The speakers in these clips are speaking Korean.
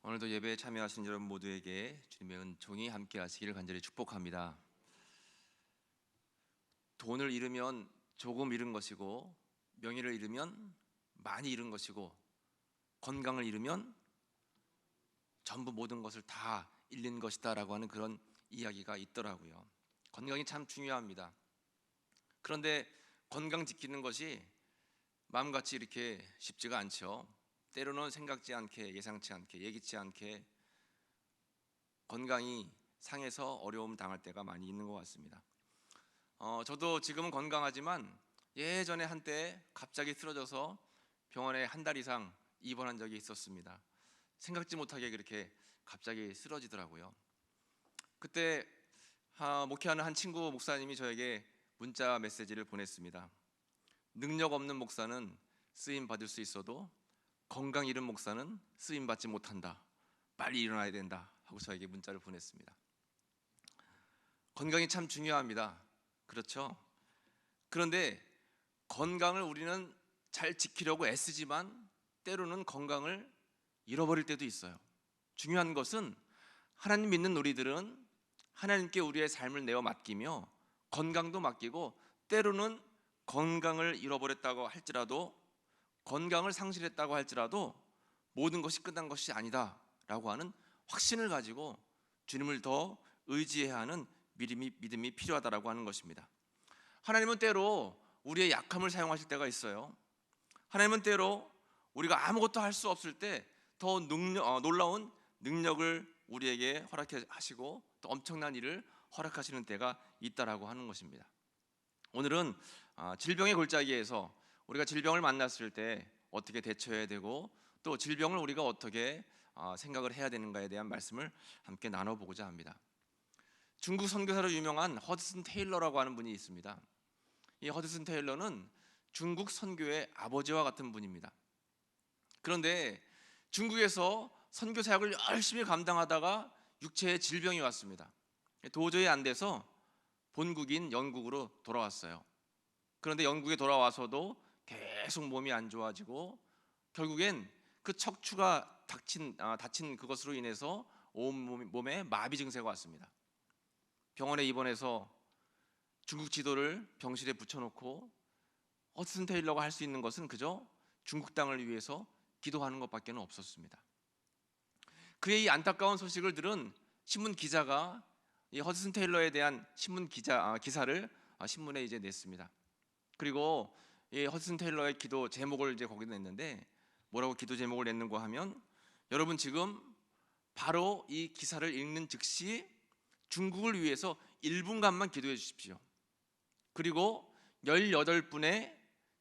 오늘도 예배에 참여하신 여러분 모두에게 주님의 은총이 함께 하시기를 간절히 축복합니다. 돈을 잃으면 조금 잃은 것이고, 명예를 잃으면 많이 잃은 것이고, 건강을 잃으면 전부 모든 것을 다 잃는 것이다 라고 하는 그런 이야기가 있더라고요. 건강이 참 중요합니다. 그런데 건강 지키는 것이 마음같이 이렇게 쉽지가 않죠. 때로는 생각지 않게, 예상치 않게, 예기치 않게 건강이 상해서 어려움 당할 때가 많이 있는 것 같습니다. 저도 지금은 건강하지만 예전에 한때 갑자기 쓰러져서 병원에 한 달 이상 입원한 적이 있었습니다. 생각지 못하게 그렇게 갑자기 쓰러지더라고요. 그때 목회하는 한 친구 목사님이 저에게 문자 메시지를 보냈습니다. 능력 없는 목사는 쓰임 받을 수 있어도 건강 잃은 목사는 쓰임 받지 못한다. 빨리 일어나야 된다 하고 저에게 문자를 보냈습니다. 건강이 참 중요합니다. 그렇죠? 그런데 건강을 우리는 잘 지키려고 애쓰지만 때로는 건강을 잃어버릴 때도 있어요. 중요한 것은 하나님 믿는 우리들은 하나님께 우리의 삶을 내어 맡기며 건강도 맡기고, 때로는 건강을 잃어버렸다고 할지라도, 건강을 상실했다고 할지라도 모든 것이 끝난 것이 아니다 라고 하는 확신을 가지고 주님을 더 의지해야 하는 믿음이 필요하다라고 하는 것입니다. 하나님은 때로 우리의 약함을 사용하실 때가 있어요. 하나님은 때로 우리가 아무것도 할 수 없을 때 더 놀라운 능력을 우리에게 허락하시고 또 엄청난 일을 허락하시는 때가 있다라고 하는 것입니다. 오늘은 질병의 골짜기에서 우리가 질병을 만났을 때 어떻게 대처해야 되고, 또 질병을 우리가 어떻게 생각을 해야 되는가에 대한 말씀을 함께 나눠보고자 합니다. 중국 선교사로 유명한 허드슨 테일러라고 하는 분이 있습니다. 이 허드슨 테일러는 중국 선교의 아버지와 같은 분입니다. 그런데 중국에서 선교 사역을 열심히 감당하다가 육체에 질병이 왔습니다. 도저히 안 돼서 본국인 영국으로 돌아왔어요. 그런데 영국에 돌아와서도 계속 몸이 안 좋아지고 결국엔 그 척추가 다친 그것으로 인해서 온몸에 마비 증세가 왔습니다. 병원에 입원해서 중국 지도를 병실에 붙여놓고 허드슨 테일러가 할 수 있는 것은 그저 중국 땅을 위해서 기도하는 것밖에 없었습니다. 그의 이 안타까운 소식을 들은 신문 기자가 이 허드슨 테일러에 대한 기사를 신문에 이제 냈습니다. 그리고 이 허드슨 테일러의 기도 제목을 이제 거기다 냈는데, 뭐라고 기도 제목을 냈는가 하면, 여러분 지금 바로 이 기사를 읽는 즉시 중국을 위해서 1분간만 기도해 주십시오. 그리고 18분의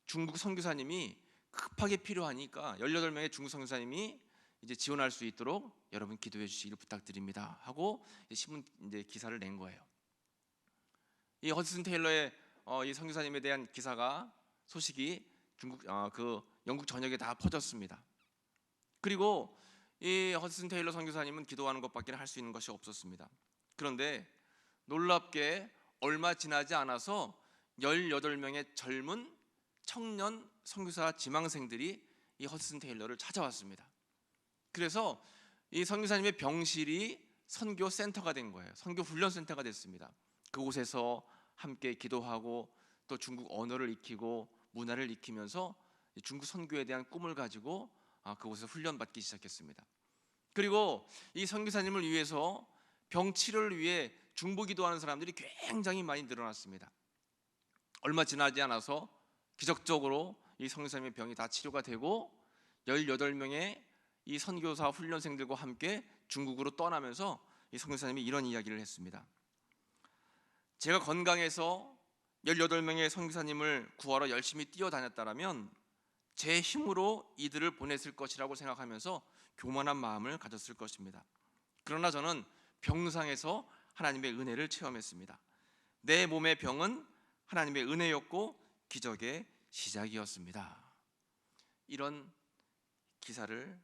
중국 선교사님이 급하게 필요하니까 18명의 중국 선교사님이 이제 지원할 수 있도록 여러분 기도해 주시기를 부탁드립니다 하고 신문 이제 기사를 낸 거예요. 이 허드슨 테일러의 이 선교사님에 대한 소식이 영국 전역에 다 퍼졌습니다. 그리고 이 허드슨 테일러 선교사님은 기도하는 것밖에 할 수 있는 것이 없었습니다. 그런데 놀랍게 얼마 지나지 않아서 18명의 젊은 청년 선교사 지망생들이 이 허드슨 테일러를 찾아왔습니다. 그래서 이 선교사님의 병실이 선교 센터가 된 거예요. 선교 훈련 센터가 됐습니다. 그곳에서 함께 기도하고 또 중국 언어를 익히고 문화를 익히면서 중국 선교에 대한 꿈을 가지고 그곳에서 훈련받기 시작했습니다. 그리고 이 선교사님을 위해서 병 치료를 위해 중보기도하는 사람들이 굉장히 많이 늘어났습니다. 얼마 지나지 않아서 기적적으로 이 선교사님의 병이 다 치료가 되고 18명의 이 선교사 훈련생들과 함께 중국으로 떠나면서 이 선교사님이 이런 이야기를 했습니다. 제가 건강해서 18명의 선교사님을 구하러 열심히 뛰어다녔다면 제 힘으로 이들을 보냈을 것이라고 생각하면서 교만한 마음을 가졌을 것입니다. 그러나 저는 병상에서 하나님의 은혜를 체험했습니다. 내 몸의 병은 하나님의 은혜였고 기적의 시작이었습니다. 이런 기사를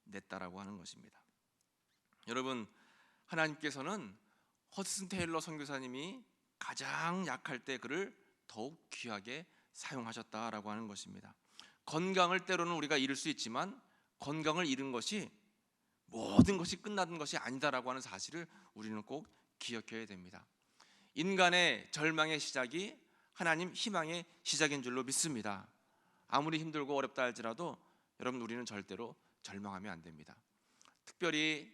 냈다라고 하는 것입니다. 여러분, 하나님께서는 허드슨 테일러 선교사님이 가장 약할 때 그를 더욱 귀하게 사용하셨다라고 하는 것입니다. 건강을 때로는 우리가 잃을 수 있지만 건강을 잃은 것이 모든 것이 끝나는 것이 아니다라고 하는 사실을 우리는 꼭 기억해야 됩니다. 인간의 절망의 시작이 하나님 희망의 시작인 줄로 믿습니다. 아무리 힘들고 어렵다 할지라도 여러분, 우리는 절대로 절망하면 안 됩니다. 특별히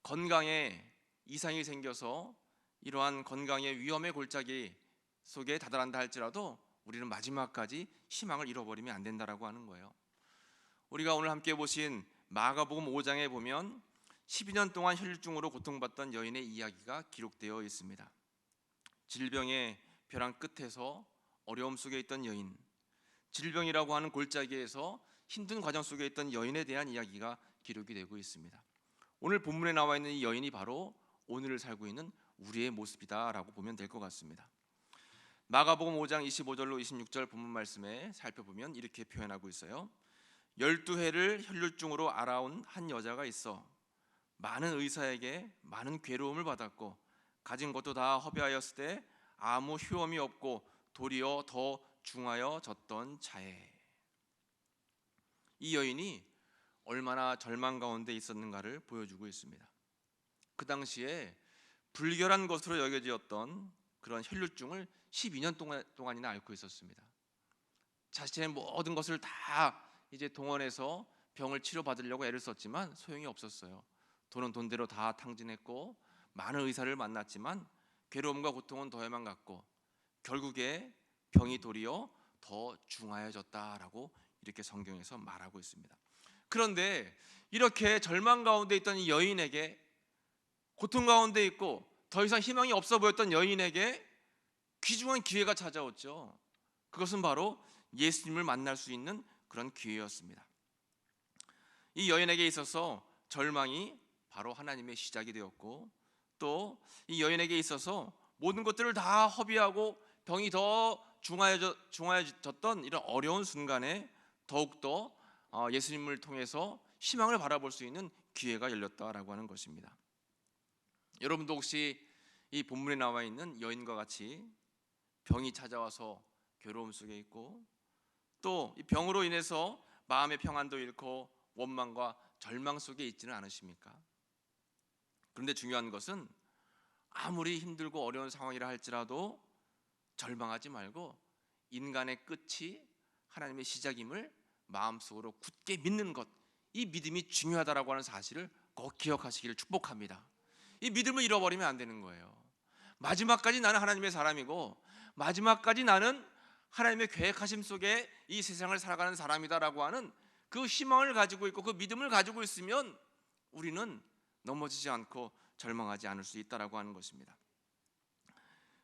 건강에 이상이 생겨서 이러한 건강의 위험의 골짜기 속에 다다란다 할지라도 우리는 마지막까지 희망을 잃어버리면 안 된다라고 하는 거예요. 우리가 오늘 함께 보신 마가복음 5장에 보면 12년 동안 혈류증으로 고통받던 여인의 이야기가 기록되어 있습니다. 질병의 벼랑 끝에서 어려움 속에 있던 여인, 질병이라고 하는 골짜기에서 힘든 과정 속에 있던 여인에 대한 이야기가 기록이 되고 있습니다. 오늘 본문에 나와 있는 이 여인이 바로 오늘을 살고 있는 우리의 모습이다라고 보면 될 것 같습니다. 마가복음 5장 25절로 26절 본문 말씀에 살펴보면 이렇게 표현하고 있어요. 12해를 혈류증으로 앓아온 한 여자가 있어 많은 의사에게 많은 괴로움을 받았고 가진 것도 다 허비하였을 때 아무 효험이 없고 도리어 더 중하여졌던 자에. 이 여인이 얼마나 절망 가운데 있었는가를 보여주고 있습니다. 그 당시에 불결한 것으로 여겨졌던 그런 혈류증을 12년 동안이나 앓고 있었습니다. 자신의 모든 것을 다 이제 동원해서 병을 치료받으려고 애를 썼지만 소용이 없었어요. 돈은 돈대로 다 탕진했고 많은 의사를 만났지만 괴로움과 고통은 더해만 갔고 결국에 병이 도리어 더 중하여졌다라고 이렇게 성경에서 말하고 있습니다. 그런데 이렇게 절망 가운데 있던 이 여인에게, 고통 가운데 있고 더 이상 희망이 없어 보였던 여인에게 귀중한 기회가 찾아왔죠. 그것은 바로 예수님을 만날 수 있는 그런 기회였습니다. 이 여인에게 있어서 절망이 바로 하나님의 시작이 되었고, 또 이 여인에게 있어서 모든 것들을 다 허비하고 병이 더 중하여졌던 이런 어려운 순간에 더욱더 예수님을 통해서 희망을 바라볼 수 있는 기회가 열렸다라고 하는 것입니다. 여러분도 혹시 이 본문에 나와 있는 여인과 같이 병이 찾아와서 괴로움 속에 있고 또 이 병으로 인해서 마음의 평안도 잃고 원망과 절망 속에 있지는 않으십니까? 그런데 중요한 것은 아무리 힘들고 어려운 상황이라 할지라도 절망하지 말고 인간의 끝이 하나님의 시작임을 마음속으로 굳게 믿는 것, 이 믿음이 중요하다라고 하는 사실을 꼭 기억하시기를 축복합니다. 이 믿음을 잃어버리면 안 되는 거예요. 마지막까지 나는 하나님의 사람이고 마지막까지 나는 하나님의 계획하심 속에 이 세상을 살아가는 사람이다라고 하는 그 희망을 가지고 있고 그 믿음을 가지고 있으면 우리는 넘어지지 않고 절망하지 않을 수 있다라고 하는 것입니다.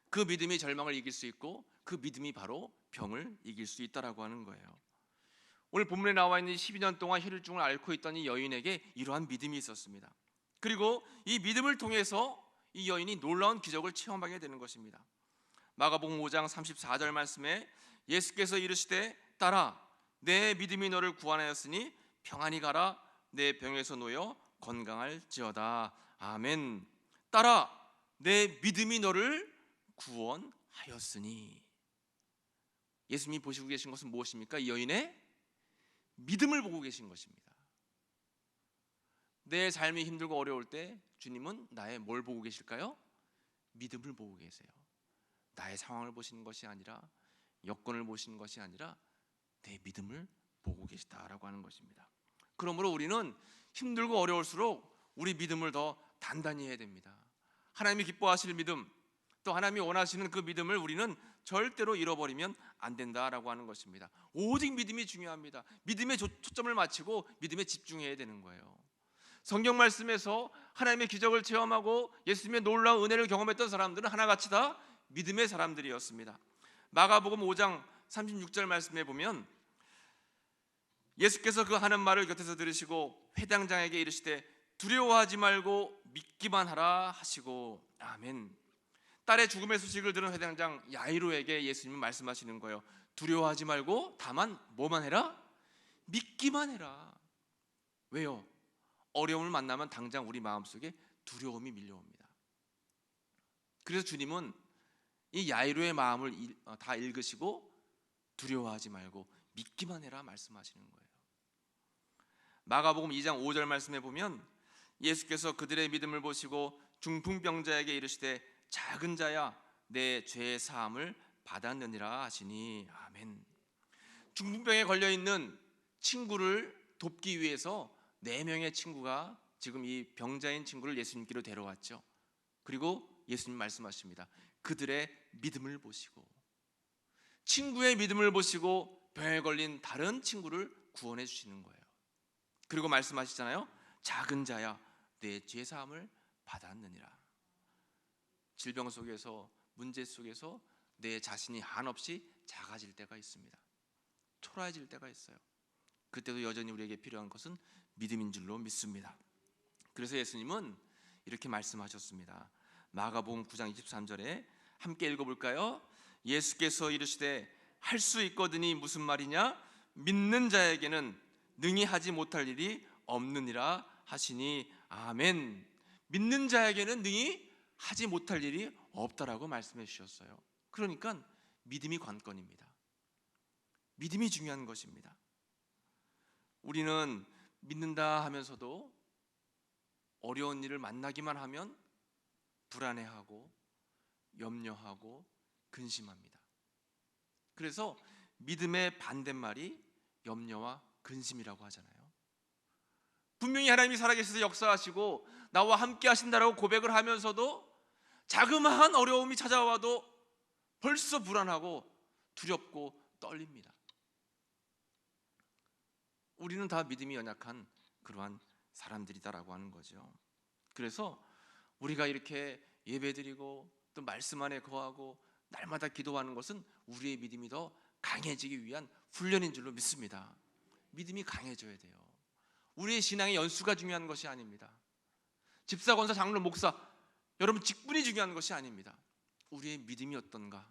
그 믿음이 절망을 이길 수 있고 그 믿음이 바로 병을 이길 수 있다라고 하는 거예요. 오늘 본문에 나와 있는 12년 동안 혈류증을 앓고 있던 이 여인에게 이러한 믿음이 있었습니다. 그리고 이 믿음을 통해서 이 여인이 놀라운 기적을 체험하게 되는 것입니다. 마가복음 5장 34절 말씀에 예수께서 이르시되 딸아 내 믿음이 너를 구원하였으니 평안히 가라 내 병에서 놓여 건강할지어다. 아멘. 딸아 내 믿음이 너를 구원하였으니. 예수님이 보시고 계신 것은 무엇입니까? 이 여인의 믿음을 보고 계신 것입니다. 내 삶이 힘들고 어려울 때 주님은 나의 뭘 보고 계실까요? 믿음을 보고 계세요. 나의 상황을 보시는 것이 아니라 여건을 보시는 것이 아니라 내 믿음을 보고 계시다라고 하는 것입니다. 그러므로 우리는 힘들고 어려울수록 우리 믿음을 더 단단히 해야 됩니다. 하나님이 기뻐하실 믿음, 또 하나님이 원하시는 그 믿음을 우리는 절대로 잃어버리면 안 된다라고 하는 것입니다. 오직 믿음이 중요합니다. 믿음에 초점을 맞추고 믿음에 집중해야 되는 거예요. 성경 말씀에서 하나님의 기적을 체험하고 예수님의 놀라운 은혜를 경험했던 사람들은 하나같이 다 믿음의 사람들이었습니다. 마가복음 5장 36절 말씀에 보면 예수께서 그 하는 말을 곁에서 들으시고 회당장에게 이르시되 두려워하지 말고 믿기만 하라 하시고. 아멘. 딸의 죽음의 소식을 들은 회당장 야이로에게 예수님은 말씀하시는 거예요. 두려워하지 말고 다만 뭐만 해라? 믿기만 해라. 왜요? 어려움을 만나면 당장 우리 마음속에 두려움이 밀려옵니다. 그래서 주님은 이 야이로의 마음을 다 읽으시고 두려워하지 말고 믿기만 해라 말씀하시는 거예요. 마가복음 2장 5절 말씀에 보면 예수께서 그들의 믿음을 보시고 중풍병자에게 이르시되 작은 자야 내 죄의 사함을 받았느니라 하시니. 아멘. 중풍병에 걸려 있는 친구를 돕기 위해서 4명의 친구가 지금 이 병자인 친구를 예수님께로 데려왔죠. 그리고 예수님 말씀하십니다. 그들의 믿음을 보시고, 친구의 믿음을 보시고 병에 걸린 다른 친구를 구원해 주시는 거예요. 그리고 말씀하시잖아요. 작은 자야 내 죄 사함을 받았느니라. 질병 속에서, 문제 속에서 내 자신이 한없이 작아질 때가 있습니다. 초라해질 때가 있어요. 그때도 여전히 우리에게 필요한 것은 믿음인 줄로 믿습니다. 그래서 예수님은 이렇게 말씀하셨습니다. 마가복음 9장 23절에 함께 읽어볼까요? 예수께서 이르시되 할 수 있거든이 무슨 말이냐? 믿는 자에게는 능히 하지 못할 일이 없느니라 하시니. 아멘. 믿는 자에게는 능히 하지 못할 일이 없다라고 말씀해 주셨어요. 그러니까 믿음이 관건입니다. 믿음이 중요한 것입니다. 우리는 믿는다 하면서도 어려운 일을 만나기만 하면 불안해하고 염려하고 근심합니다. 그래서 믿음의 반대말이 염려와 근심이라고 하잖아요. 분명히 하나님이 살아계셔서 역사하시고 나와 함께 하신다라고 고백을 하면서도 자그마한 어려움이 찾아와도 벌써 불안하고 두렵고 떨립니다. 우리는 다 믿음이 연약한 그러한 사람들이다라고 하는 거죠. 그래서 우리가 이렇게 예배드리고 또 말씀 안에 거하고 날마다 기도하는 것은 우리의 믿음이 더 강해지기 위한 훈련인 줄로 믿습니다. 믿음이 강해져야 돼요. 우리의 신앙의 연수가 중요한 것이 아닙니다. 집사, 권사, 장로, 목사, 여러분 직분이 중요한 것이 아닙니다. 우리의 믿음이 어떤가?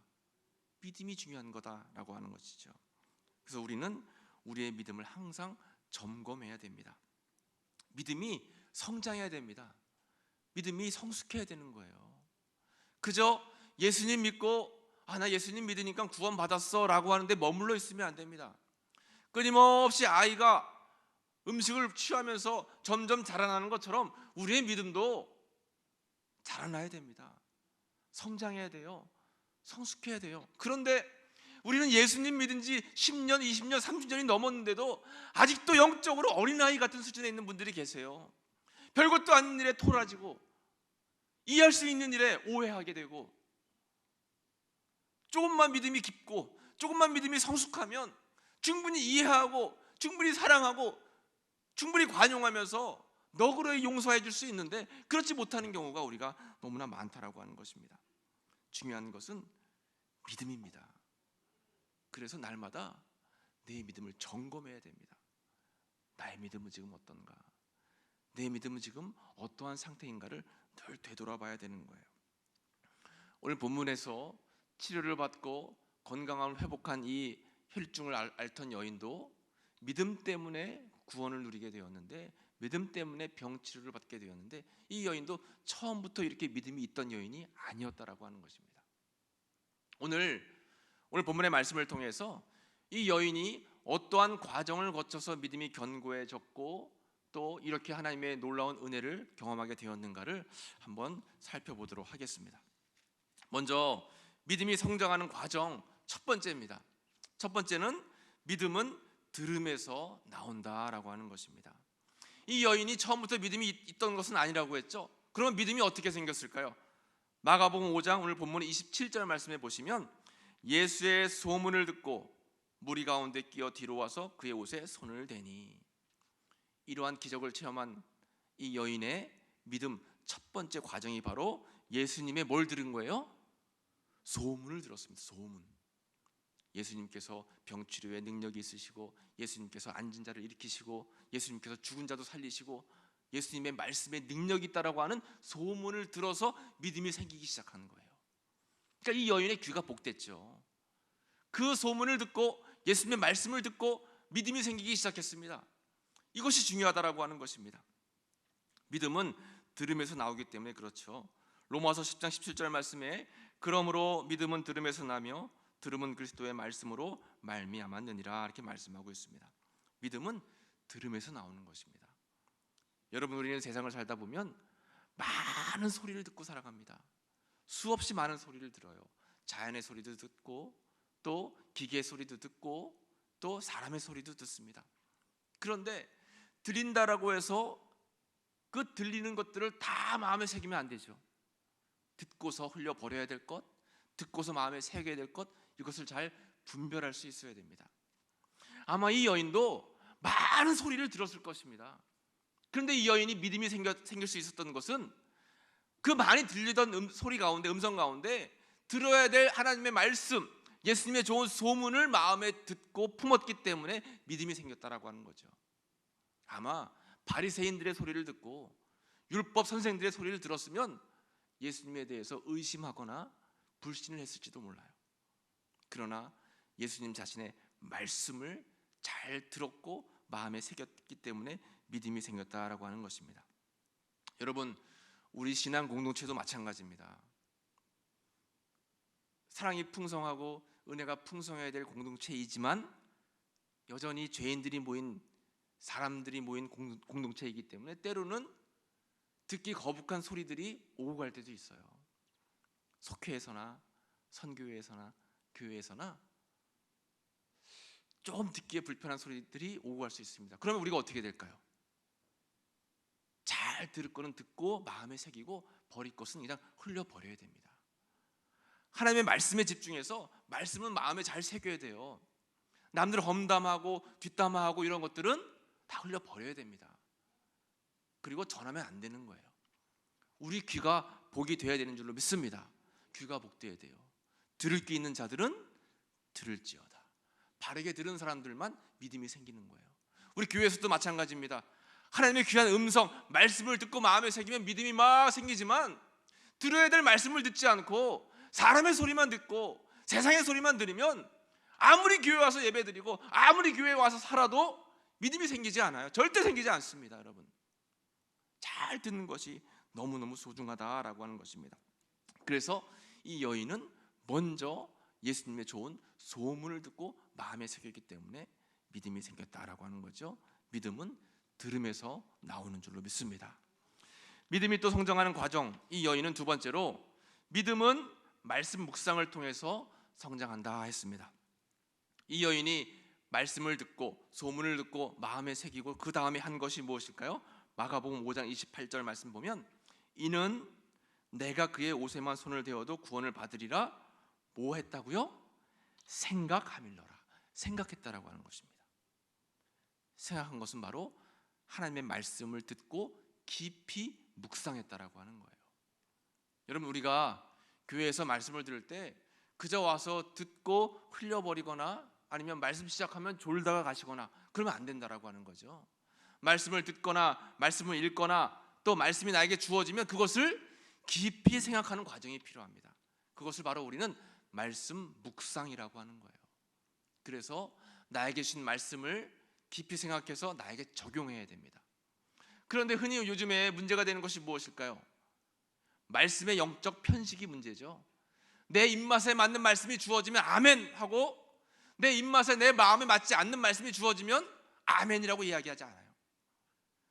믿음이 중요한 거다라고 하는 것이죠. 그래서 우리는 우리의 믿음을 항상 점검해야 됩니다. 믿음이 성장해야 됩니다. 믿음이 성숙해야 되는 거예요. 그저 예수님 믿고 나 예수님 믿으니까 구원 받았어 라고 하는데 머물러 있으면 안 됩니다. 끊임없이 아이가 음식을 취하면서 점점 자라나는 것처럼 우리의 믿음도 자라나야 됩니다. 성장해야 돼요. 성숙해야 돼요. 그런데 우리는 예수님 믿은 지 10년, 20년, 30년이 넘었는데도 아직도 영적으로 어린아이 같은 수준에 있는 분들이 계세요. 별것도 아닌 일에 토라지고 이해할 수 있는 일에 오해하게 되고, 조금만 믿음이 깊고 조금만 믿음이 성숙하면 충분히 이해하고 충분히 사랑하고 충분히 관용하면서 너그러이 용서해 줄 수 있는데 그렇지 못하는 경우가 우리가 너무나 많다라고 하는 것입니다. 중요한 것은 믿음입니다. 그래서 날마다 내 믿음을 점검해야 됩니다. 나의 믿음은 지금 어떤가? 내 믿음은 지금 어떠한 상태인가를 늘 되돌아봐야 되는 거예요. 오늘 본문에서 치료를 받고 건강함을 회복한 이 혈증을 앓던 여인도 믿음 때문에 구원을 누리게 되었는데, 믿음 때문에 병치료를 받게 되었는데, 이 여인도 처음부터 이렇게 믿음이 있던 여인이 아니었다라고 하는 것입니다. 오늘 본문의 말씀을 통해서 이 여인이 어떠한 과정을 거쳐서 믿음이 견고해졌고 또 이렇게 하나님의 놀라운 은혜를 경험하게 되었는가를 한번 살펴보도록 하겠습니다. 먼저 믿음이 성장하는 과정 첫 번째입니다. 첫 번째는 믿음은 들음에서 나온다라고 하는 것입니다. 이 여인이 처음부터 믿음이 있던 것은 아니라고 했죠. 그러면 믿음이 어떻게 생겼을까요? 마가복음 5장 오늘 본문 27절 말씀해 보시면 예수의 소문을 듣고 무리 가운데 끼어 뒤로 와서 그의 옷에 손을 대니. 이러한 기적을 체험한 이 여인의 믿음 첫 번째 과정이 바로 예수님의 뭘 들은 거예요? 소문을 들었습니다. 소문. 예수님께서 병치료에 능력이 있으시고, 예수님께서 앉은 자를 일으키시고, 예수님께서 죽은 자도 살리시고, 예수님의 말씀에 능력이 있다라고 하는 소문을 들어서 믿음이 생기기 시작하는 거예요. 그러니까 이 여인의 귀가 복됐죠. 그 소문을 듣고 예수님의 말씀을 듣고 믿음이 생기기 시작했습니다. 이것이 중요하다라고 하는 것입니다. 믿음은 들음에서 나오기 때문에 그렇죠. 로마서 10장 17절 말씀에 그러므로 믿음은 들음에서 나며 들음은 그리스도의 말씀으로 말미암았느니라 이렇게 말씀하고 있습니다. 믿음은 들음에서 나오는 것입니다. 여러분, 우리는 세상을 살다 보면 많은 소리를 듣고 살아갑니다. 수없이 많은 소리를 들어요. 자연의 소리도 듣고 또 기계의 소리도 듣고 또 사람의 소리도 듣습니다. 그런데 들린다라고 해서 그 들리는 것들을 다 마음에 새기면 안 되죠. 듣고서 흘려버려야 될 것, 듣고서 마음에 새겨야 될 것, 이것을 잘 분별할 수 있어야 됩니다. 아마 이 여인도 많은 소리를 들었을 것입니다. 그런데 이 여인이 믿음이 생길 수 있었던 것은 그 많이 들리던 소리 가운데, 음성 가운데 들어야 될 하나님의 말씀, 예수님의 좋은 소문을 마음에 듣고 품었기 때문에 믿음이 생겼다라고 하는 거죠. 아마 바리새인들의 소리를 듣고 율법 선생들의 소리를 들었으면 예수님에 대해서 의심하거나 불신을 했을지도 몰라요. 그러나 예수님 자신의 말씀을 잘 들었고 마음에 새겼기 때문에 믿음이 생겼다라고 하는 것입니다. 여러분, 우리 신앙 공동체도 마찬가지입니다. 사랑이 풍성하고 은혜가 풍성해야 될 공동체이지만 여전히 죄인들이 모인, 사람들이 모인 공동체이기 때문에 때로는 듣기 거북한 소리들이 오고 갈 때도 있어요. 속회에서나 선교회에서나 교회에서나 좀 듣기에 불편한 소리들이 오고 갈 수 있습니다. 그러면 우리가 어떻게 될까요? 잘 들을 거는 듣고 마음에 새기고 버릴 것은 그냥 흘려버려야 됩니다. 하나님의 말씀에 집중해서 말씀은 마음에 잘 새겨야 돼요. 남들 험담하고 뒷담화하고 이런 것들은 다 흘려버려야 됩니다. 그리고 전하면 안 되는 거예요. 우리 귀가 복이 되어야 되는 줄로 믿습니다. 귀가 복되어야 돼요. 들을 게 있는 자들은 들을지어다. 바르게 들은 사람들만 믿음이 생기는 거예요. 우리 교회에서도 마찬가지입니다. 하나님의 귀한 음성, 말씀을 듣고 마음에 새기면 믿음이 막 생기지만 들어야 될 말씀을 듣지 않고 사람의 소리만 듣고 세상의 소리만 들으면 아무리 교회 와서 예배드리고 아무리 교회에 와서 살아도 믿음이 생기지 않아요. 절대 생기지 않습니다. 여러분, 잘 듣는 것이 너무너무 소중하다라고 하는 것입니다. 그래서 이 여인은 먼저 예수님의 좋은 소문을 듣고 마음에 새겼기 때문에 믿음이 생겼다라고 하는 거죠. 믿음은 들음에서 나오는 줄로 믿습니다. 믿음이 또 성장하는 과정, 이 여인은 두 번째로 믿음은 말씀 묵상을 통해서 성장한다 했습니다. 이 여인이 말씀을 듣고 소문을 듣고 마음에 새기고 그 다음에 한 것이 무엇일까요? 마가복음 5장 28절 말씀 보면 이는 내가 그의 옷에만 손을 대어도 구원을 받으리라 뭐 했다고요? 생각하밀러라. 생각했다라고 하는 것입니다. 생각한 것은 바로 하나님의 말씀을 듣고 깊이 묵상했다라고 하는 거예요. 여러분, 우리가 교회에서 말씀을 들을 때 그저 와서 듣고 흘려버리거나 아니면 말씀 시작하면 졸다가 가시거나 그러면 안 된다라고 하는 거죠. 말씀을 듣거나 말씀을 읽거나 또 말씀이 나에게 주어지면 그것을 깊이 생각하는 과정이 필요합니다. 그것을 바로 우리는 말씀 묵상이라고 하는 거예요. 그래서 나에게 주신 말씀을 깊이 생각해서 나에게 적용해야 됩니다. 그런데 흔히 요즘에 문제가 되는 것이 무엇일까요? 말씀의 영적 편식이 문제죠. 내 입맛에 맞는 말씀이 주어지면 아멘 하고 내 입맛에 내 마음에 맞지 않는 말씀이 주어지면 아멘이라고 이야기하지 않아요.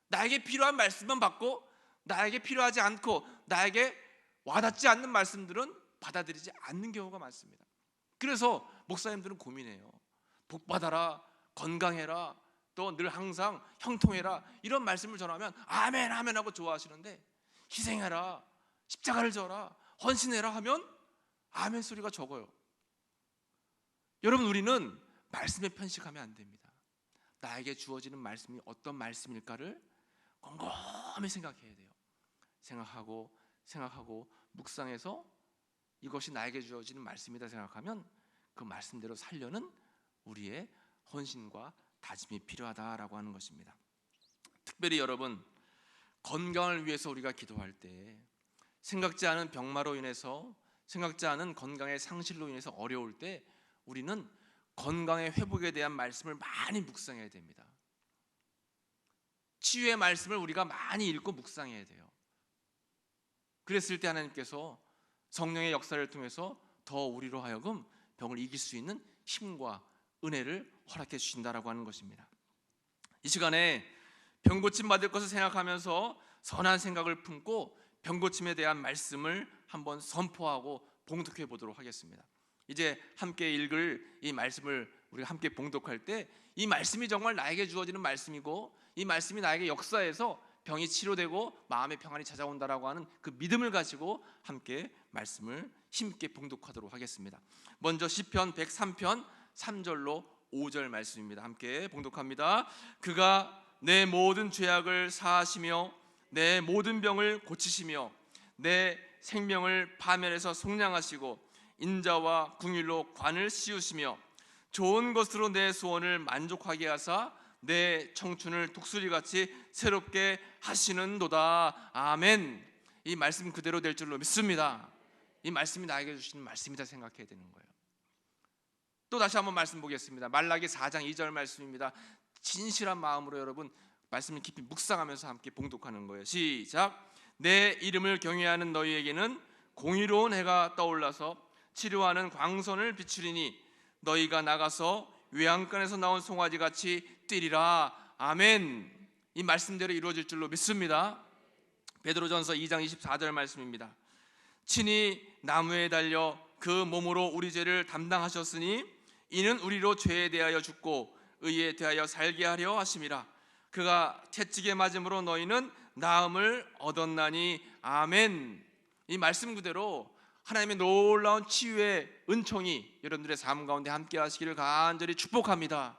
나에게 필요한 말씀만 받고 나에게 필요하지 않고 나에게 와닿지 않는 말씀들은 받아들이지 않는 경우가 많습니다. 그래서 목사님들은 고민해요. 복 받아라, 건강해라, 또 늘 항상 형통해라 이런 말씀을 전하면 아멘 아멘 하고 좋아하시는데 희생해라, 십자가를 져라, 헌신해라 하면 아멘 소리가 적어요. 여러분, 우리는 말씀에 편식하면 안 됩니다. 나에게 주어지는 말씀이 어떤 말씀일까를 곰곰이 생각해야 돼요. 생각하고 묵상해서 이것이 나에게 주어지는 말씀이다 생각하면 그 말씀대로 살려는 우리의 헌신과 다짐이 필요하다라고 하는 것입니다. 특별히 여러분, 건강을 위해서 우리가 기도할 때 생각지 않은 병마로 인해서 생각지 않은 건강의 상실로 인해서 어려울 때 우리는 건강의 회복에 대한 말씀을 많이 묵상해야 됩니다. 치유의 말씀을 우리가 많이 읽고 묵상해야 돼요. 그랬을 때 하나님께서 성령의 역사를 통해서 더 우리로 하여금 병을 이길 수 있는 힘과 은혜를 허락해 주신다라고 하는 것입니다. 이 시간에 병고침 받을 것을 생각하면서 선한 생각을 품고 병고침에 대한 말씀을 한번 선포하고 봉독해 보도록 하겠습니다. 이제 함께 읽을 이 말씀을 우리가 함께 봉독할 때 이 말씀이 정말 나에게 주어지는 말씀이고 이 말씀이 나에게 역사해서 병이 치료되고 마음의 평안이 찾아온다라고 하는 그 믿음을 가지고 함께 말씀을 힘있게 봉독하도록 하겠습니다. 먼저 시편 103편 3절로 5절 말씀입니다. 함께 봉독합니다. 그가 내 모든 죄악을 사하시며 내 모든 병을 고치시며 내 생명을 파멸해서 속량하시고 인자와 궁일로 관을 씌우시며 좋은 것으로 내 소원을 만족하게 하사 내 청춘을 독수리같이 새롭게 하시는도다. 아멘. 이 말씀 그대로 될 줄로 믿습니다. 이 말씀이 나에게 주시는 말씀이다 생각해야 되는 거예요. 또 다시 한번 말씀 보겠습니다. 말라기 4장 2절 말씀입니다. 진실한 마음으로 여러분 말씀을 깊이 묵상하면서 함께 봉독하는 거예요. 시작. 내 이름을 경외하는 너희에게는 공의로운 해가 떠올라서 치료하는 광선을 비추리니 너희가 나가서 외양간에서 나온 송아지같이 뛰리라. 아멘. 이 말씀대로 이루어질 줄로 믿습니다. 베드로전서 2장 24절 말씀입니다. 친히 나무에 달려 그 몸으로 우리 죄를 담당하셨으니 이는 우리로 죄에 대하여 죽고 의에 대하여 살게 하려 하심이라. 그가 채찍에 맞음으로 너희는 나음을 얻었나니. 아멘. 이 말씀 그대로 하나님의 놀라운 치유의 은총이 여러분들의 삶 가운데 함께 하시기를 간절히 축복합니다.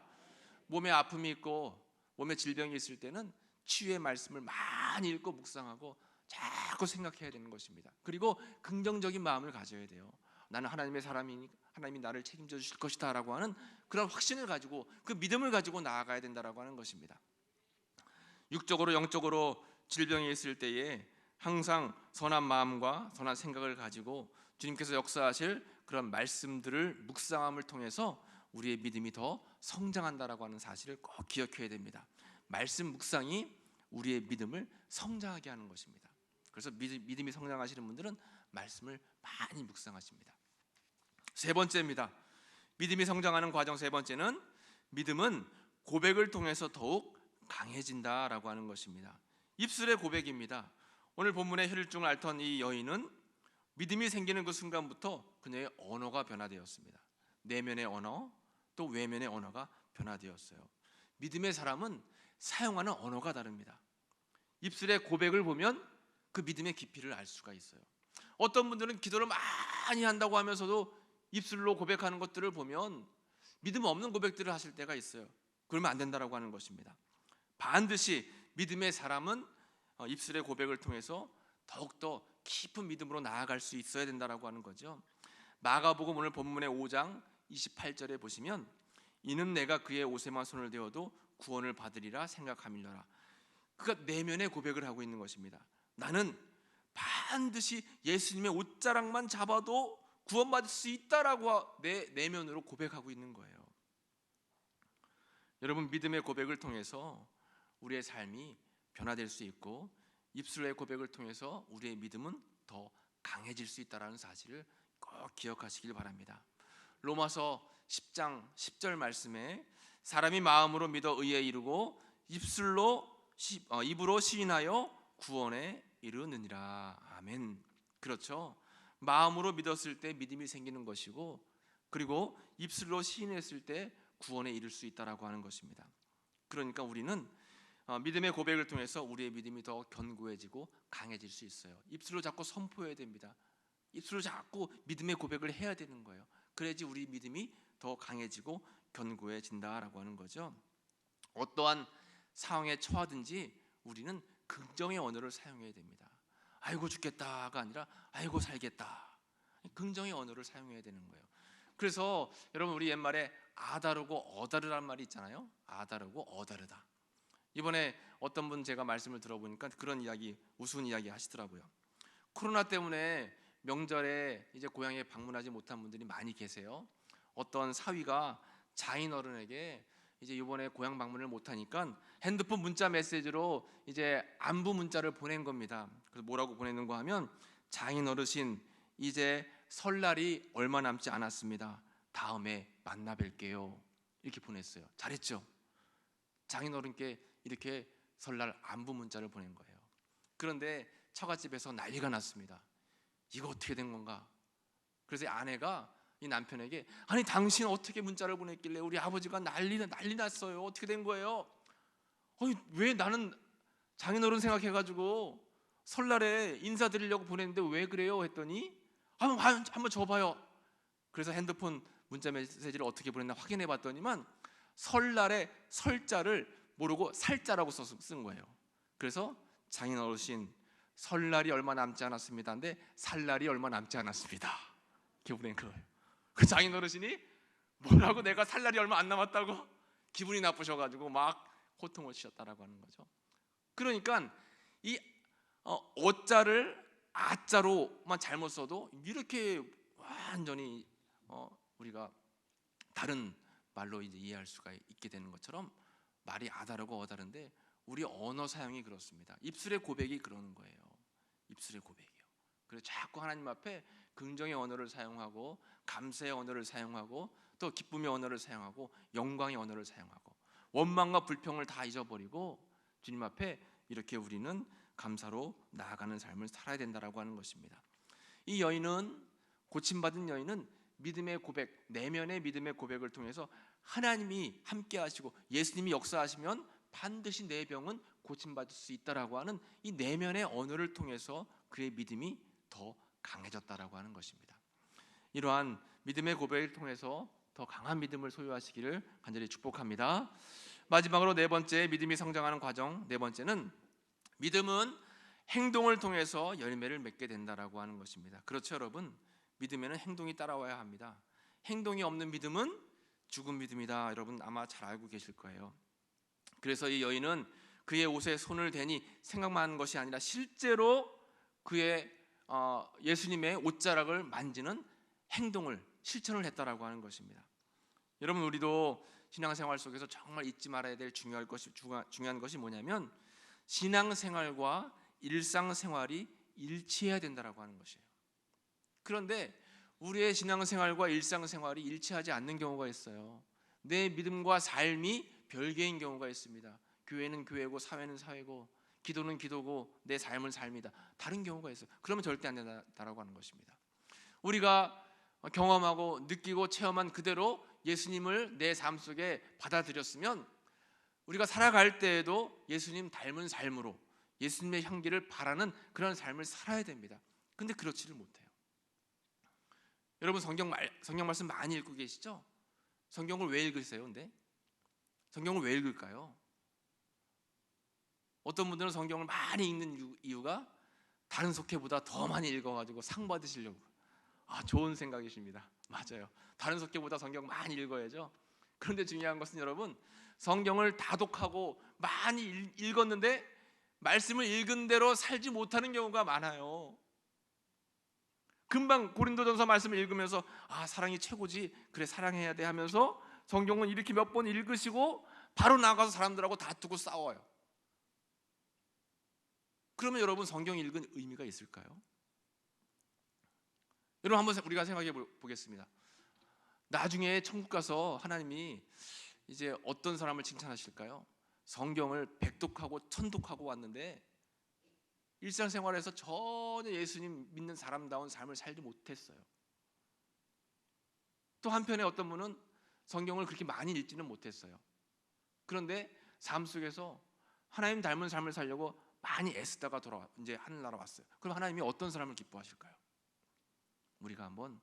몸에 아픔이 있고 몸에 질병이 있을 때는 치유의 말씀을 많이 읽고 묵상하고 자꾸 생각해야 되는 것입니다. 그리고 긍정적인 마음을 가져야 돼요. 나는 하나님의 사람이니까 하나님이 나를 책임져 주실 것이다 라고 하는 그런 확신을 가지고 그 믿음을 가지고 나아가야 된다라고 하는 것입니다. 육적으로 영적으로 질병이 있을 때에 항상 선한 마음과 선한 생각을 가지고 주님께서 역사하실 그런 말씀들을 묵상함을 통해서 우리의 믿음이 더 성장한다라고 하는 사실을 꼭 기억해야 됩니다. 말씀 묵상이 우리의 믿음을 성장하게 하는 것입니다. 그래서 믿음이 성장하시는 분들은 말씀을 많이 묵상하십니다. 세 번째입니다. 믿음이 성장하는 과정 세 번째는 믿음은 고백을 통해서 더욱 강해진다라고 하는 것입니다. 입술의 고백입니다. 오늘 본문의 혈증을 앓던 이 여인은 믿음이 생기는 그 순간부터 그녀의 언어가 변화되었습니다. 내면의 언어 또 외면의 언어가 변화되었어요. 믿음의 사람은 사용하는 언어가 다릅니다. 입술의 고백을 보면 그 믿음의 깊이를 알 수가 있어요. 어떤 분들은 기도를 많이 한다고 하면서도 입술로 고백하는 것들을 보면 믿음 없는 고백들을 하실 때가 있어요. 그러면 안 된다라고 하는 것입니다. 반드시 믿음의 사람은 입술의 고백을 통해서 더욱더 깊은 믿음으로 나아갈 수 있어야 된다라고 하는 거죠. 마가복음 오늘 본문의 5장 28절에 보시면 이는 내가 그의 옷에만 손을 대어도 구원을 받으리라 생각함이라. 그가 내면의 고백을 하고 있는 것입니다. 나는 반드시 예수님의 옷자락만 잡아도 구원받을 수 있다라고 내 내면으로 고백하고 있는 거예요. 여러분 믿음의 고백을 통해서 우리의 삶이 변화될 수 있고 입술의 고백을 통해서 우리의 믿음은 더 강해질 수 있다는 사실을 꼭 기억하시길 바랍니다. 로마서 10장 10절 말씀에 사람이 마음으로 믿어 의에 이르고 입으로 시인하여 구원에 이르느니라. 아멘. 그렇죠. 마음으로 믿었을 때 믿음이 생기는 것이고 그리고 입술로 시인했을 때 구원에 이를 수 있다라고 하는 것입니다. 그러니까 우리는 믿음의 고백을 통해서 우리의 믿음이 더 견고해지고 강해질 수 있어요. 입술로 자꾸 선포해야 됩니다. 입술로 자꾸 믿음의 고백을 해야 되는 거예요. 그래야지 우리 믿음이 더 강해지고 견고해진다라고 하는 거죠. 어떠한 상황에 처하든지 우리는 긍정의 언어를 사용해야 됩니다. 아이고 죽겠다가 아니라 아이고 살겠다. 긍정의 언어를 사용해야 되는 거예요. 그래서 여러분 우리 옛말에 아다르고 어다르란 말이 있잖아요. 아다르고 어다르다. 이번에 어떤 분 제가 말씀을 들어보니까 그런 이야기, 우스운 이야기 하시더라고요. 코로나 때문에 명절에 이제 고향에 방문하지 못한 분들이 많이 계세요. 어떤 사위가 장인어른에게 이제 이번에 고향 방문을 못하니까 핸드폰 문자 메시지로 이제 안부 문자를 보낸 겁니다. 그래서 뭐라고 보내는가 하면 장인어르신 이제 설날이 얼마 남지 않았습니다. 다음에 만나 뵐게요. 이렇게 보냈어요. 잘했죠? 장인어른께 이렇게 설날 안부 문자를 보낸 거예요. 그런데 처갓집에서 난리가 났습니다. 이거 어떻게 된 건가? 그래서 아내가 이 남편에게, 아니 당신 어떻게 문자를 보냈길래 우리 아버지가 난리 났어요. 어떻게 된 거예요? 아니 왜, 나는 장인어른 생각해가지고 설날에 인사드리려고 보냈는데 왜 그래요? 했더니 한번 줘봐요. 그래서 핸드폰 문자 메시지를 어떻게 보냈나 확인해 봤더니만 설날에 설자를 모르고 살자라고 쓴 거예요. 그래서 장인어르신 설날이 얼마 남지 않았습니다. 근데 살날이 얼마 남지 않았습니다. 이렇게 보낸 거예요. 그 장인어르신이 뭐라고, 내가 살날이 얼마 안 남았다고? 기분이 나쁘셔가지고 막 호통을 치셨다라고 하는 거죠. 그러니까 이 어자를 아자로만 잘못 써도 이렇게 완전히 우리가 다른 말로 이제 이해할 수가 있게 되는 것처럼 말이 아다르고 어다른데 우리 언어 사용이 그렇습니다. 입술의 고백이 그러는 거예요. 입술의 고백이요. 그래서 자꾸 하나님 앞에 긍정의 언어를 사용하고 감사의 언어를 사용하고 또 기쁨의 언어를 사용하고 영광의 언어를 사용하고 원망과 불평을 다 잊어버리고 주님 앞에 이렇게 우리는 감사로 나아가는 삶을 살아야 된다라고 하는 것입니다. 이 여인은, 고침받은 여인은 믿음의 고백, 내면의 믿음의 고백을 통해서 하나님이 함께 하시고 예수님이 역사하시면 반드시 내 병은 고침받을 수 있다라고 하는 이 내면의 언어를 통해서 그의 믿음이 더 강해졌다라고 하는 것입니다. 이러한 믿음의 고백을 통해서 더 강한 믿음을 소유하시기를 간절히 축복합니다. 마지막으로 네 번째, 믿음이 성장하는 과정, 네 번째는 믿음은 행동을 통해서 열매를 맺게 된다라고 하는 것입니다. 그렇죠, 여러분? 믿음에는 행동이 따라와야 합니다. 행동이 없는 믿음은 죽은 믿음이다. 여러분 아마 잘 알고 계실 거예요. 그래서 이 여인은 그의 옷에 손을 대니 생각만 하는 것이 아니라 실제로 그의 예수님의 옷자락을 만지는 행동을, 실천을 했다라고 하는 것입니다. 여러분, 우리도 신앙생활 속에서 정말 잊지 말아야 될 중요한 것이 뭐냐면 신앙생활과 일상생활이 일치해야 된다라고 하는 것이에요. 그런데 우리의 신앙생활과 일상생활이 일치하지 않는 경우가 있어요. 내 믿음과 삶이 별개인 경우가 있습니다. 교회는 교회고 사회는 사회고 기도는 기도고 내 삶은 삶이다. 다른 경우가 있어요. 그러면 절대 안 된다라고 하는 것입니다. 우리가 경험하고 느끼고 체험한 그대로 예수님을 내 삶 속에 받아들였으면 우리가 살아갈 때에도 예수님 닮은 삶으로 예수님의 향기를 바라는 그런 삶을 살아야 됩니다. 근데 그렇지를 못해요. 여러분 성경 말씀 많이 읽고 계시죠? 성경을 왜 읽으세요? 근데 성경을 왜 읽을까요? 어떤 분들은 성경을 많이 읽는 이유가 다른 속회보다 더 많이 읽어가지고 상 받으시려고. 좋은 생각이십니다. 맞아요. 다른 속회보다 성경 많이 읽어야죠. 그런데 중요한 것은 여러분, 성경을 다독하고 많이 읽었는데 말씀을 읽은 대로 살지 못하는 경우가 많아요. 금방 고린도전서 말씀을 읽으면서 사랑이 최고지, 그래 사랑해야 돼 하면서 성경은 이렇게 몇 번 읽으시고 바로 나가서 사람들하고 다투고 싸워요. 그러면 여러분 성경 읽은 의미가 있을까요? 여러분 한번 우리가 생각해 보겠습니다. 나중에 천국 가서 하나님이 이제 어떤 사람을 칭찬하실까요? 성경을 백독하고 천독하고 왔는데 일상생활에서 전혀 예수님 믿는 사람다운 삶을 살지 못했어요. 또 한편에 어떤 분은 성경을 그렇게 많이 읽지는 못했어요. 그런데 삶 속에서 하나님 닮은 삶을 살려고 많이 애쓰다가 이제 하늘나라 왔어요. 그럼 하나님이 어떤 사람을 기뻐하실까요? 우리가 한번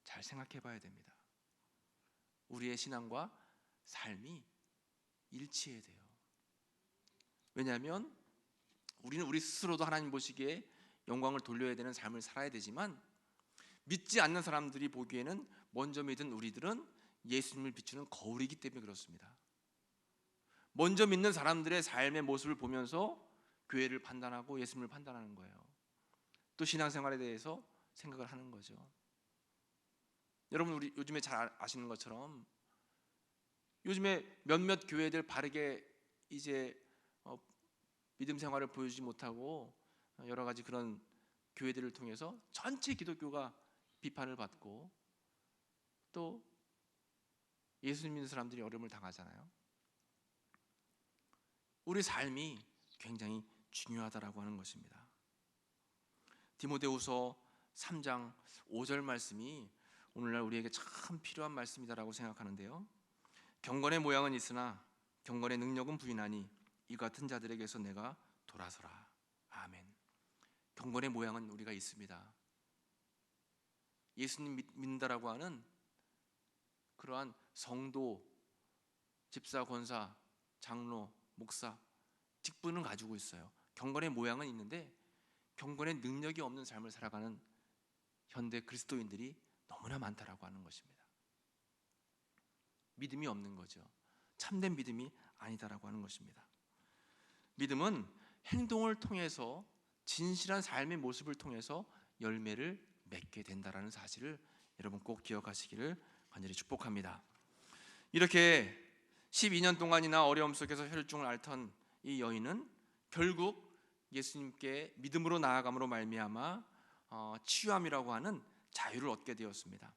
잘 생각해 봐야 됩니다. 우리의 신앙과 삶이 일치해야 돼요. 왜냐하면 우리는 우리 스스로도 하나님 보시기에 영광을 돌려야 되는 삶을 살아야 되지만 믿지 않는 사람들이 보기에는 먼저 믿은 우리들은 예수님을 비추는 거울이기 때문에 그렇습니다. 먼저 믿는 사람들의 삶의 모습을 보면서 교회를 판단하고 예수님을 판단하는 거예요. 또 신앙생활에 대해서 생각을 하는 거죠. 여러분 우리 요즘에 잘 아시는 것처럼 요즘에 몇몇 교회들 바르게 이제 믿음 생활을 보여주지 못하고 여러 가지 그런 교회들을 통해서 전체 기독교가 비판을 받고 또 예수님 믿는 사람들이 어려움을 당하잖아요. 우리 삶이 굉장히 중요하다라고 하는 것입니다. 디모데후서 3장 5절 말씀이 오늘날 우리에게 참 필요한 말씀이다라고 생각하는데요. 경건의 모양은 있으나 경건의 능력은 부인하니 이 같은 자들에게서 내가 돌아서라. 아멘. 경건의 모양은 우리가 있습니다. 예수님 믿는다라고 하는 그러한 성도, 집사, 권사, 장로, 목사 직분은 가지고 있어요. 경건의 모양은 있는데 경건의 능력이 없는 삶을 살아가는 현대 그리스도인들이 너무나 많다라고 하는 것입니다. 믿음이 없는 거죠. 참된 믿음이 아니다라고 하는 것입니다. 믿음은 행동을 통해서, 진실한 삶의 모습을 통해서 열매를 맺게 된다라는 사실을 여러분 꼭 기억하시기를 간절히 축복합니다. 이렇게 12년 동안이나 어려움 속에서 혈증을 앓던 이 여인은 결국 예수님께 믿음으로 나아감으로 말미암아 치유함이라고 하는 자유를 얻게 되었습니다.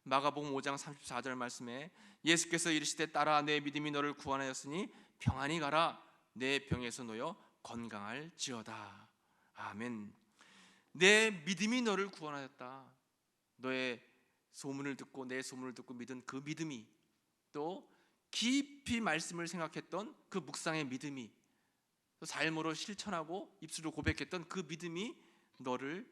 마가복음 5장 34절 말씀에 예수께서 이르시되 딸아 내 믿음이 너를 구원하였으니 평안히 가라 내 병에서 놓여 건강할지어다. 아멘. 내 믿음이 너를 구원하였다. 너의 소문을 듣고 내 소문을 듣고 믿은 그 믿음이, 또 깊이 말씀을 생각했던 그 묵상의 믿음이, 또 삶으로 실천하고 입술로 고백했던 그 믿음이 너를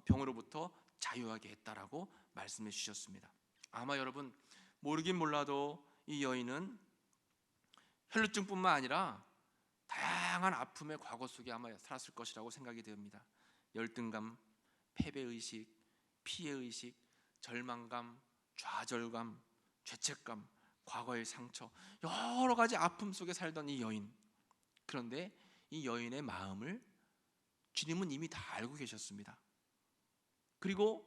병으로부터 자유하게 했다라고 말씀해 주셨습니다. 아마 여러분 모르긴 몰라도 이 여인은 혈루증뿐만 아니라 다양한 아픔의 과거 속에 아마 살았을 것이라고 생각이 됩니다. 열등감, 패배의식, 피해의식, 절망감, 좌절감, 죄책감, 과거의 상처, 여러 가지 아픔 속에 살던 이 여인. 그런데 이 여인의 마음을 주님은 이미 다 알고 계셨습니다. 그리고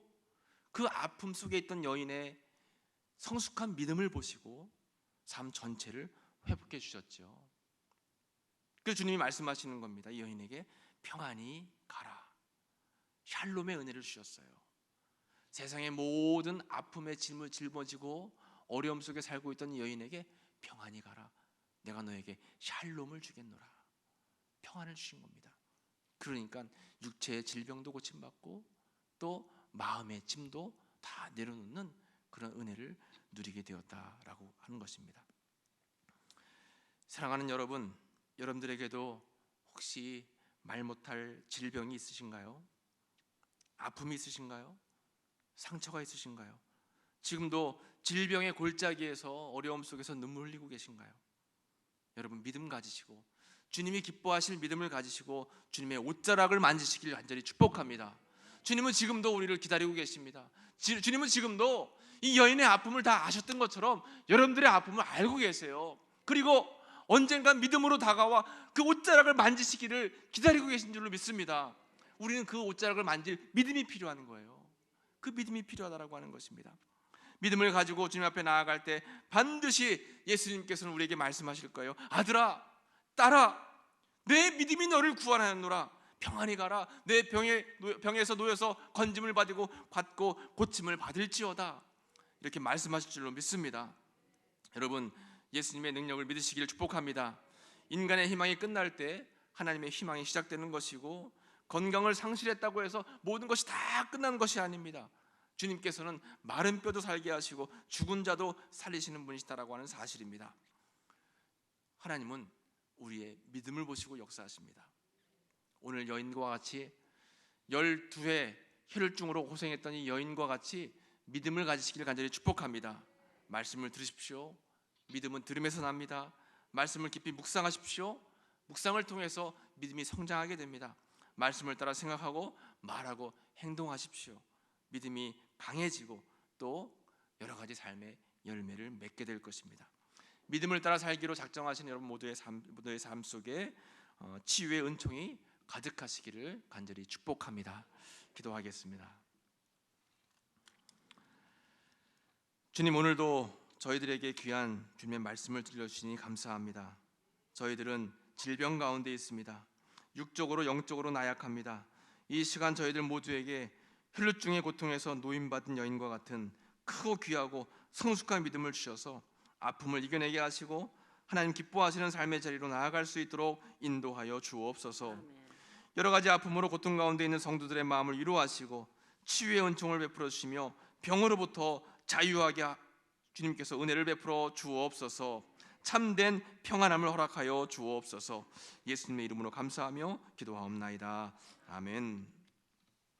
그 아픔 속에 있던 여인의 성숙한 믿음을 보시고 삶 전체를 회복해 주셨죠. 그래서 주님이 말씀하시는 겁니다. 이 여인에게 평안히 가라. 샬롬의 은혜를 주셨어요. 세상의 모든 아픔의 짐을 짊어지고 어려움 속에 살고 있던 이 여인에게 평안히 가라. 내가 너에게 샬롬을 주겠노라. 평안을 주신 겁니다. 그러니까 육체의 질병도 고침받고 또 마음의 짐도 다 내려놓는 그런 은혜를 누리게 되었다라고 하는 것입니다. 사랑하는 여러분, 여러분들에게도 혹시 말 못할 질병이 있으신가요? 아픔이 있으신가요? 상처가 있으신가요? 지금도 질병의 골짜기에서 어려움 속에서 눈물 흘리고 계신가요? 여러분 믿음 가지시고 주님이 기뻐하실 믿음을 가지시고 주님의 옷자락을 만지시길 간절히 축복합니다. 주님은 지금도 우리를 기다리고 계십니다. 주님은 지금도 이 여인의 아픔을 다 아셨던 것처럼 여러분들의 아픔을 알고 계세요. 그리고 언젠간 믿음으로 다가와 그 옷자락을 만지시기를 기다리고 계신 줄로 믿습니다. 우리는 그 옷자락을 만질 믿음이 필요한 거예요. 그 믿음이 필요하다고 하는 것입니다. 믿음을 가지고 주님 앞에 나아갈 때 반드시 예수님께서는 우리에게 말씀하실 거예요. 아들아, 딸아, 내 믿음이 너를 구원하였노라. 평안히 가라. 내 병에서 놓여서 건짐을 받고 고침을 받을지어다. 이렇게 말씀하실 줄로 믿습니다. 여러분 예수님의 능력을 믿으시기를 축복합니다. 인간의 희망이 끝날 때 하나님의 희망이 시작되는 것이고, 건강을 상실했다고 해서 모든 것이 다 끝난 것이 아닙니다. 주님께서는 마른 뼈도 살게 하시고 죽은 자도 살리시는 분이시다라고 하는 사실입니다. 하나님은 우리의 믿음을 보시고 역사하십니다. 오늘 여인과 같이 12회 혈증으로 고생했던 이 여인과 같이 믿음을 가지시기를 간절히 축복합니다. 말씀을 들으십시오. 믿음은 들음에서 납니다. 말씀을 깊이 묵상하십시오. 묵상을 통해서 믿음이 성장하게 됩니다. 말씀을 따라 생각하고 말하고 행동하십시오. 믿음이 강해지고 또 여러 가지 삶의 열매를 맺게 될 것입니다. 믿음을 따라 살기로 작정하신 여러분 모두의 삶 속에 치유의 은총이 가득하시기를 간절히 축복합니다. 기도하겠습니다. 주님, 오늘도 저희들에게 귀한 주님의 말씀을 들려주시니 감사합니다. 저희들은 질병 가운데 있습니다. 육적으로 영적으로 나약합니다. 이 시간 저희들 모두에게 혈루증의 고통에서 노임받은 여인과 같은 크고 귀하고 성숙한 믿음을 주셔서 아픔을 이겨내게 하시고 하나님 기뻐하시는 삶의 자리로 나아갈 수 있도록 인도하여 주옵소서. 아멘. 여러 가지 아픔으로 고통 가운데 있는 성도들의 마음을 위로하시고 치유의 은총을 베풀어 주시며 병으로부터 자유하게 주님께서 은혜를 베풀어 주옵소서. 참된 평안함을 허락하여 주옵소서. 예수님의 이름으로 감사하며 기도하옵나이다. 아멘.